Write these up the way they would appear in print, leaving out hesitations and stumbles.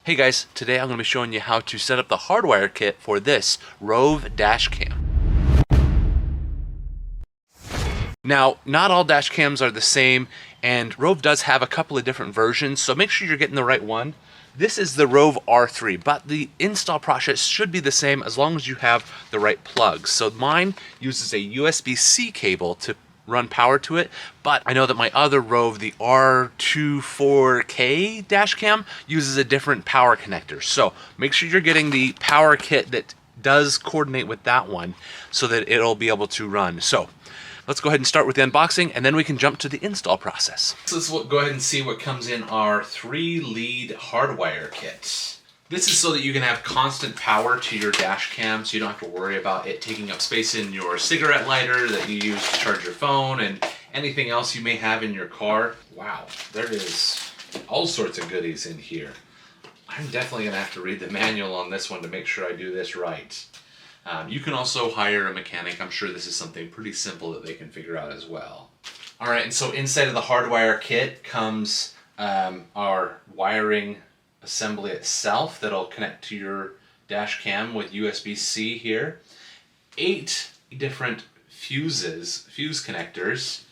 Hey guys, today I'm going to be showing you how to set up the Hardwire Kit for this Rove Dash Cam. Now, not all dash cams are the same, and Rove does have a couple of different versions, so make sure you're getting the right one. This is the Rove R3, but the install process should be the same as long as you have the right plugs. So mine uses a USB-C cable to run power to it, but I know that my other Rove, the R24K dash cam, uses a different power connector. So make sure you're getting the power kit that does coordinate with that one so that it'll be able to run. So let's go ahead and start with the unboxing, and then we can jump to the install process. So let's go ahead and see what comes in our 3-lead Hardwire Kit. This is so that you can have constant power to your dash cam, so you don't have to worry about it taking up space in your cigarette lighter that you use to charge your phone and anything else you may have in your car. Wow, there is all sorts of goodies in here. I'm definitely gonna have to read the manual on this one to make sure I do this right. You can also hire a mechanic. I'm sure this is something pretty simple that they can figure out as well. All right, and so inside of the Hardwire Kit comes our wiring assembly itself that'll connect to your dash cam with USB-C here. 8 different fuse connectors,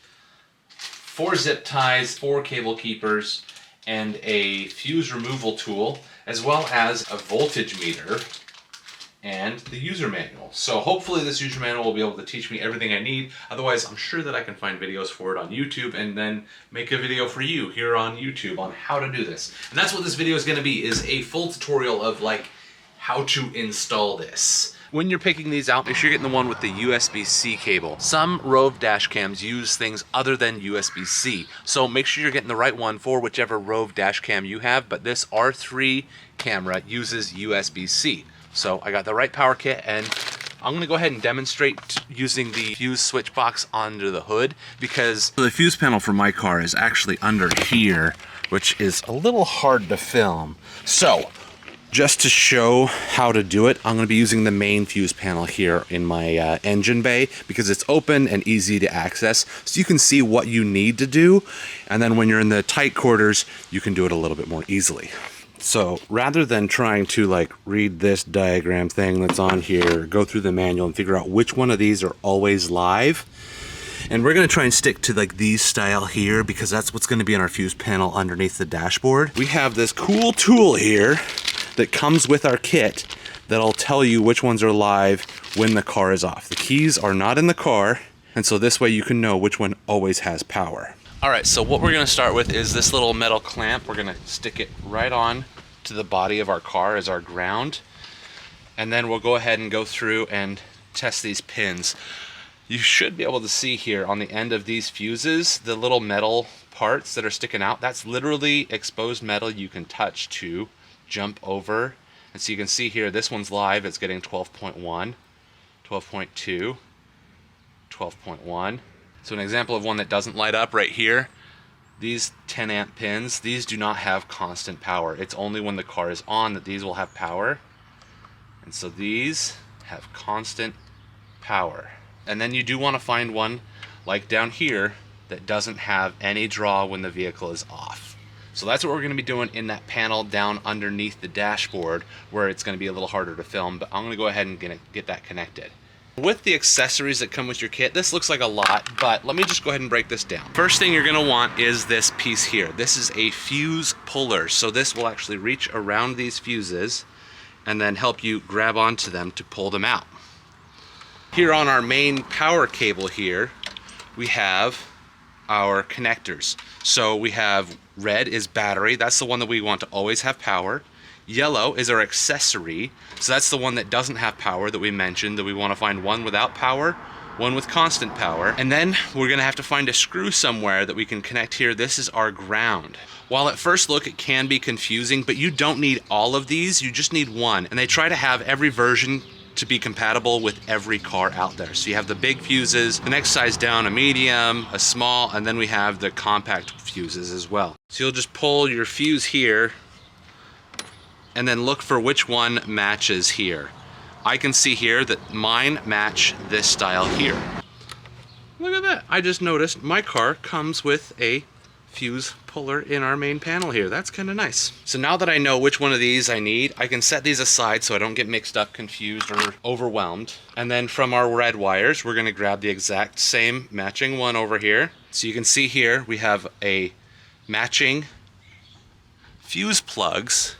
4 zip ties, 4 cable keepers, and a fuse removal tool, as well as a voltage meter and the user manual. So hopefully this user manual will be able to teach me everything I need. Otherwise, I'm sure that I can find videos for it on YouTube and then make a video for you here on YouTube on how to do this. And that's what this video is going to be, is a full tutorial of like how to install this. When you're picking these out, make sure you're getting the one with the USB-C cable. Some Rove dash cams use things other than USB-C, so make sure you're getting the right one for whichever Rove dash cam you have, but this R3 camera uses USB-C. So I got the right power kit, and I'm going to go ahead and demonstrate using the fuse switch box under the hood, because the fuse panel for my car is actually under here, which is a little hard to film. So just to show how to do it, I'm going to be using the main fuse panel here in my engine bay, because it's open and easy to access, so you can see what you need to do, and then when you're in the tight quarters, you can do it a little bit more easily. So rather than trying to like read this diagram thing that's on here, go through the manual and figure out which one of these are always live, and we're going to try and stick to like these style here, because that's what's going to be in our fuse panel underneath the dashboard. We have this cool tool here that comes with our kit that'll tell you which ones are live when the car is off. The keys are not in the car, and so this way you can know which one always has power. All right, so what we're going to start with is this little metal clamp. We're going to stick it right on to the body of our car as our ground, and then we'll go ahead and go through and test these pins. You should be able to see here on the end of these fuses, the little metal parts that are sticking out. That's literally exposed metal you can touch to jump over. And so you can see here, this one's live. It's getting 12.1, 12.2, 12.1. So an example of one that doesn't light up right here, these 10 amp pins, these do not have constant power. It's only when the car is on that these will have power. And so these have constant power. And then you do want to find one like down here that doesn't have any draw when the vehicle is off. So that's what we're going to be doing in that panel down underneath the dashboard, where it's going to be a little harder to film, but I'm going to go ahead and get that connected. With the accessories that come with your kit, this looks like a lot, but let me just go ahead and break this down. First thing you're going to want is this piece here. This is a fuse puller, so this will actually reach around these fuses and then help you grab onto them to pull them out. Here on our main power cable here, we have our connectors. So we have red is battery, that's the one that we want to always have power. Yellow is our accessory, so that's the one that doesn't have power that we mentioned, that we want to find one without power, one with constant power. And then we're going to have to find a screw somewhere that we can connect here. This is our ground. While at first look it can be confusing, but you don't need all of these, you just need one. And they try to have every version to be compatible with every car out there. So you have the big fuses, the next size down, a medium, a small, and then we have the compact fuses as well. So you'll just pull your fuse here and then look for which one matches here. I can see here that mine match this style here. Look at that. I just noticed my car comes with a fuse puller in our main panel here. That's kind of nice. So now that I know which one of these I need, I can set these aside so I don't get mixed up, confused, or overwhelmed. And then from our red wires, we're gonna grab the exact same matching one over here. So you can see here, we have a matching fuse plugs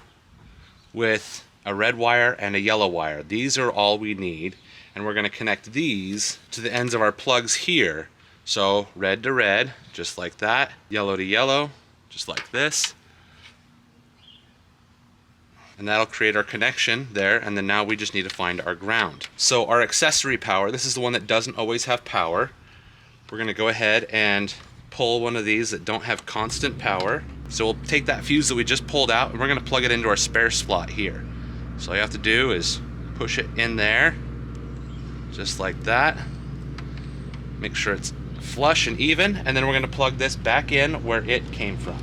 with a red wire and a yellow wire. These are all we need. And we're gonna connect these to the ends of our plugs here. So red to red, just like that. Yellow to yellow, just like this. And that'll create our connection there, and then now we just need to find our ground. So our accessory power, this is the one that doesn't always have power. We're gonna go ahead and pull one of these that don't have constant power. So we'll take that fuse that we just pulled out and we're gonna plug it into our spare slot here. So all you have to do is push it in there, just like that. Make sure it's flush and even, and then we're going to plug this back in where it came from.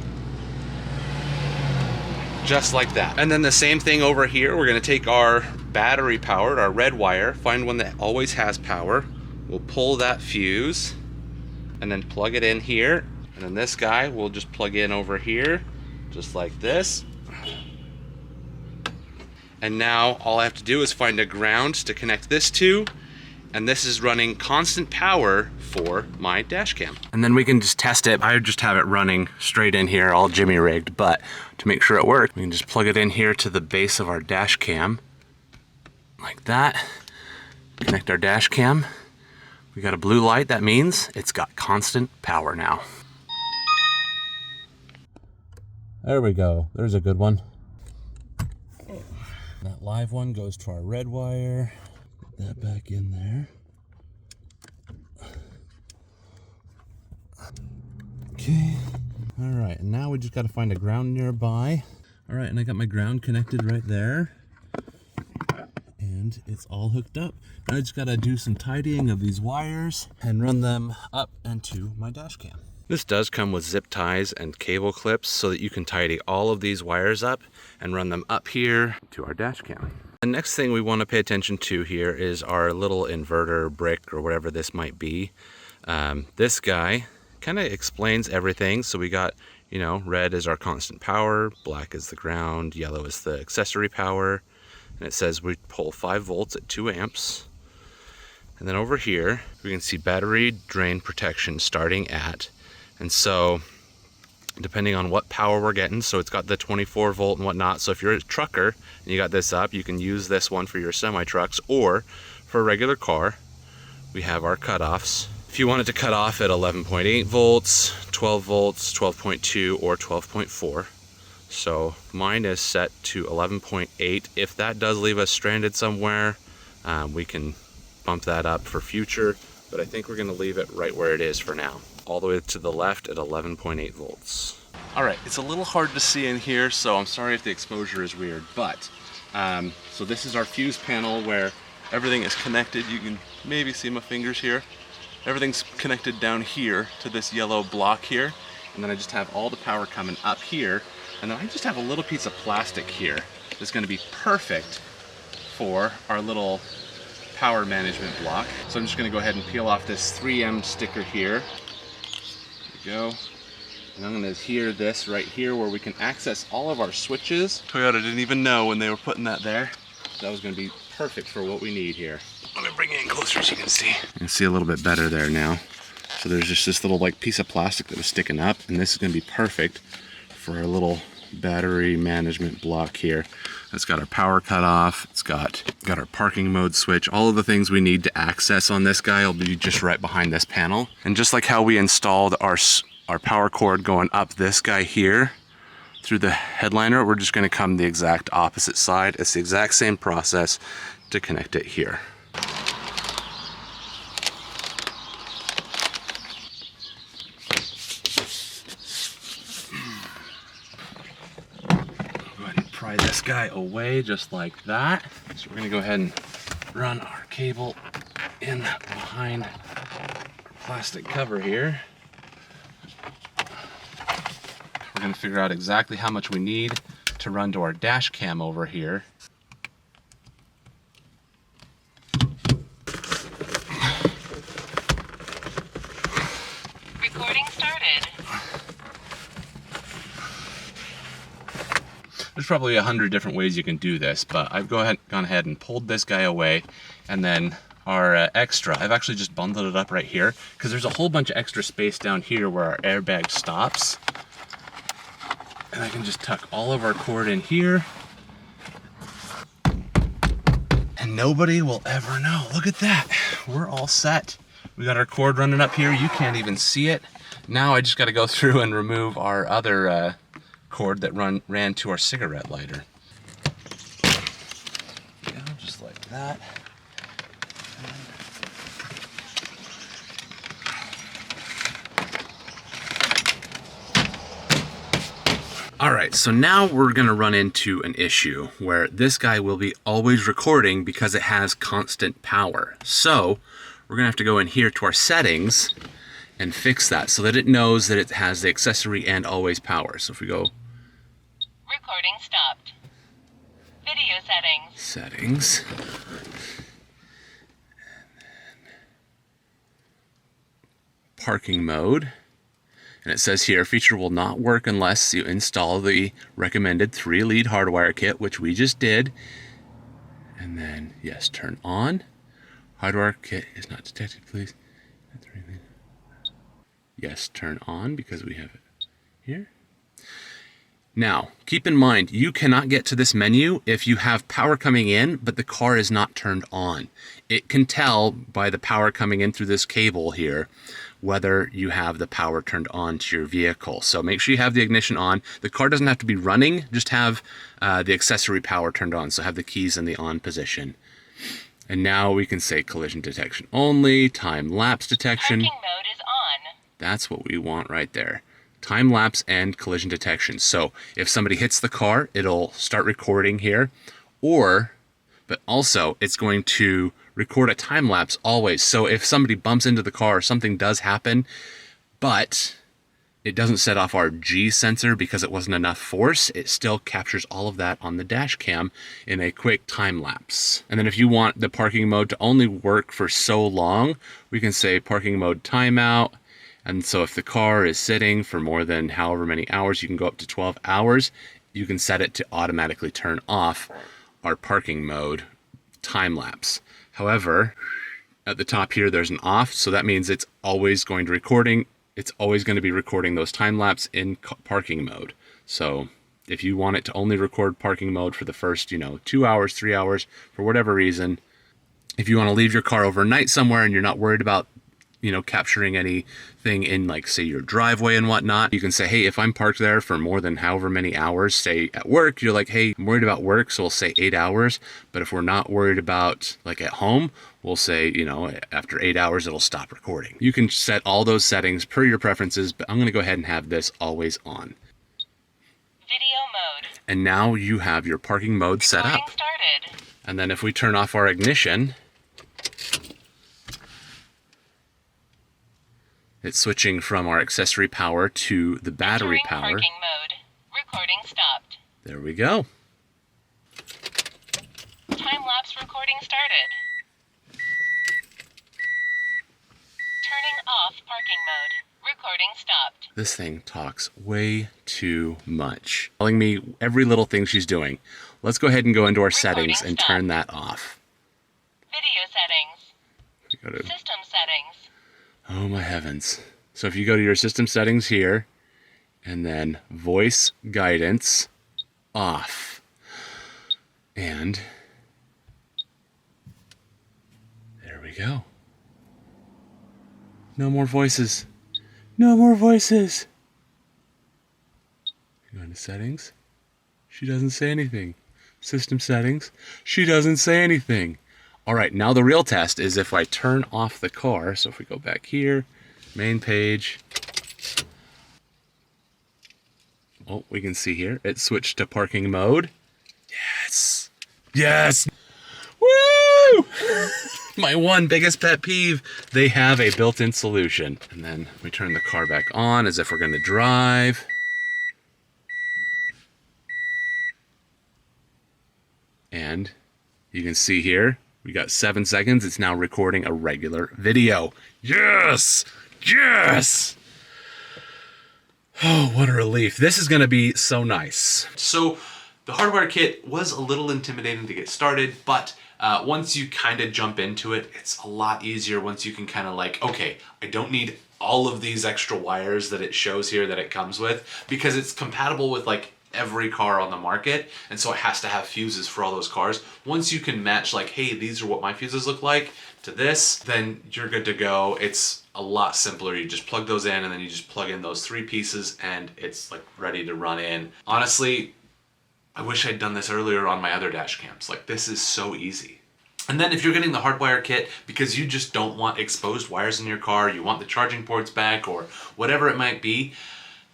Just like that. And then the same thing over here, we're going to take our battery powered, our red wire, find one that always has power. We'll pull that fuse and then plug it in here. And then this guy we'll just plug in over here, just like this. And now all I have to do is find a ground to connect this to. And this is running constant power for my dash cam. And then we can just test it. I just have it running straight in here, all jimmy rigged, but to make sure it works, we can just plug it in here to the base of our dash cam, like that. Connect our dash cam. We got a blue light, that means it's got constant power now. There we go, there's a good one. That live one goes to our red wire. Put that back in there. Okay, all right, and now we just got to find a ground nearby. All right, and I got my ground connected right there. And it's all hooked up. Now I just got to do some tidying of these wires and run them up into my dash cam. This does come with zip ties and cable clips so that you can tidy all of these wires up and run them up here to our dash cam. The next thing we want to pay attention to here is our little inverter brick or whatever this might be. This guy kind of explains everything. So we got, you know, red is our constant power, black is the ground, yellow is the accessory power, and it says we pull 5 volts at 2 amps. And then over here we can see battery drain protection starting at, and so depending on what power we're getting, so it's got the 24 volt and whatnot. So if you're a trucker and you got this up, you can use this one for your semi trucks, or for a regular car we have our cutoffs. If you wanted to cut off at 11.8 volts, 12 volts, 12.2, or 12.4. So mine is set to 11.8. If that does leave us stranded somewhere, we can bump that up for future, but I think we're gonna leave it right where it is for now. All the way to the left at 11.8 volts. All right, it's a little hard to see in here, so I'm sorry if the exposure is weird, but so this is our fuse panel where everything is connected. You can maybe see my fingers here. Everything's connected down here to this yellow block here, and then I just have all the power coming up here, and then I just have a little piece of plastic here that's going to be perfect for our little power management block. So I'm just going to go ahead and peel off this 3M sticker here. There we go. And I'm going to adhere this right here where we can access all of our switches. Toyota didn't even know when they were putting that there. That was going to be perfect for what we need here. Let me bring it in closer so you can see. You can see a little bit better there now. So there's just this little like piece of plastic that was sticking up, and this is going to be perfect for our little battery management block here. It's got our power cutoff, it's got our parking mode switch, all of the things we need to access on this guy will be just right behind this panel. And just like how we installed our power cord going up this guy here through the headliner, we're just going to come the exact opposite side. It's the exact same process to connect it here. Pry this guy away just like that. So we're gonna go ahead and run our cable in behind our plastic cover here. We're gonna figure out exactly how much we need to run to our dash cam over here. Recording started. There's probably 100 different ways you can do this, but I've gone ahead and pulled this guy away, and then our extra, I've actually just bundled it up right here, because there's a whole bunch of extra space down here where our airbag stops. And I can just tuck all of our cord in here, and nobody will ever know. Look at that, we're all set. We got our cord running up here, you can't even see it. Now I just got to go through and remove our other cord that ran to our cigarette lighter. Yeah, just like that. All right, so now we're gonna run into an issue where this guy will be always recording because it has constant power. So we're gonna have to go in here to our settings and fix that so that it knows that it has the accessory and always power. So if we go recording stopped. Video settings. Settings. Parking mode. And it says here, feature will not work unless you install the recommended 3-lead hardwire kit, which we just did. And then, yes, turn on. Hardwire kit is not detected, please. Yes, turn on because we have it here. Now, keep in mind, you cannot get to this menu if you have power coming in, but the car is not turned on. It can tell by the power coming in through this cable here whether you have the power turned on to your vehicle. So make sure you have the ignition on. The car doesn't have to be running, just have the accessory power turned on. So have the keys in the on position. And now we can say collision detection only, time-lapse detection. Parking mode is on. That's what we want right there. Time-lapse and collision detection. So if somebody hits the car, it'll start recording here. But also it's going to record a time-lapse always. So if somebody bumps into the car or something does happen, but it doesn't set off our G sensor because it wasn't enough force, it still captures all of that on the dash cam in a quick time lapse. And then if you want the parking mode to only work for so long, we can say parking mode timeout. And so if the car is sitting for more than however many hours, you can go up to 12 hours, you can set it to automatically turn off our parking mode time lapse. However, at the top here, there's an off, so that means it's always going to recording. It's always going to be recording those time lapse in parking mode. So if you want it to only record parking mode for the first, 2 hours, 3 hours, for whatever reason, if you want to leave your car overnight somewhere and you're not worried about, capturing anything in, like, say, your driveway and whatnot, you can say, hey, if I'm parked there for more than however many hours, say at work, you're like, hey, I'm worried about work, so we'll say 8 hours. But if we're not worried about, like, at home, we'll say, after 8 hours, it'll stop recording. You can set all those settings per your preferences, but I'm going to go ahead and have this always on. Video mode. And now you have your parking mode set up. Started. And then if we turn off our ignition, it's switching from our accessory power to the battery power. Parking mode. Recording stopped. There we go. Time-lapse recording started. Turning off parking mode. Recording stopped. This thing talks way too much. Telling me every little thing she's doing. Let's go ahead and go into our settings and turn that off. Video settings. System settings. Oh my heavens. So if you go to your system settings here, and then voice guidance off. And there we go. No more voices. No more voices. Go into settings. She doesn't say anything. System settings. She doesn't say anything. All right, now the real test is if I turn off the car. So if we go back here, main page. Oh, we can see here, it switched to parking mode. Yes. Yes. Woo! My one biggest pet peeve, they have a built-in solution. And then we turn the car back on as if we're gonna drive. And you can see here, we got 7 seconds. It's now recording a regular video. Yes! Yes! Oh, what a relief. This is gonna be so nice. So The Hardwire Kit was a little intimidating to get started, but once you kind of jump into it, it's a lot easier once you can kind of like, okay, I don't need all of these extra wires that it shows here that it comes with, because it's compatible with like every car on the market, and so it has to have fuses for all those cars. Once you can match like, hey, these are what my fuses look like to this, then you're good to go. It's a lot simpler. You just plug those in, and then you just plug in those 3 pieces, and it's like ready to run in. Honestly, I wish I'd done this earlier on my other dash cams. Like, this is so easy. And then if you're getting the Hardwire Kit because you just don't want exposed wires in your car, you want the charging ports back, or whatever it might be,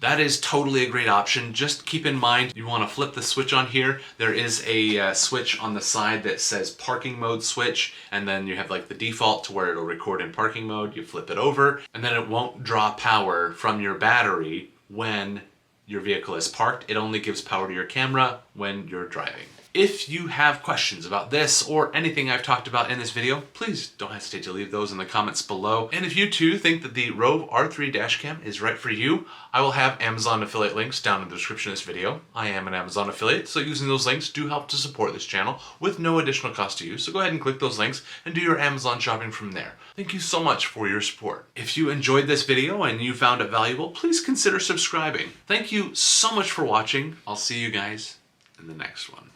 that is totally a great option. Just keep in mind, you want to flip the switch on here. There is a switch on the side that says parking mode switch, and then you have like the default to where it'll record in parking mode. You flip it over, and then it won't draw power from your battery when your vehicle is parked. It only gives power to your camera when you're driving. If you have questions about this or anything I've talked about in this video, please don't hesitate to leave those in the comments below. And if you too think that the Rove R3 Dash Cam is right for you, I will have Amazon affiliate links down in the description of this video. I am an Amazon affiliate, so using those links do help to support this channel with no additional cost to you. So go ahead and click those links and do your Amazon shopping from there. Thank you so much for your support. If you enjoyed this video and you found it valuable, please consider subscribing. Thank you so much for watching. I'll see you guys in the next one.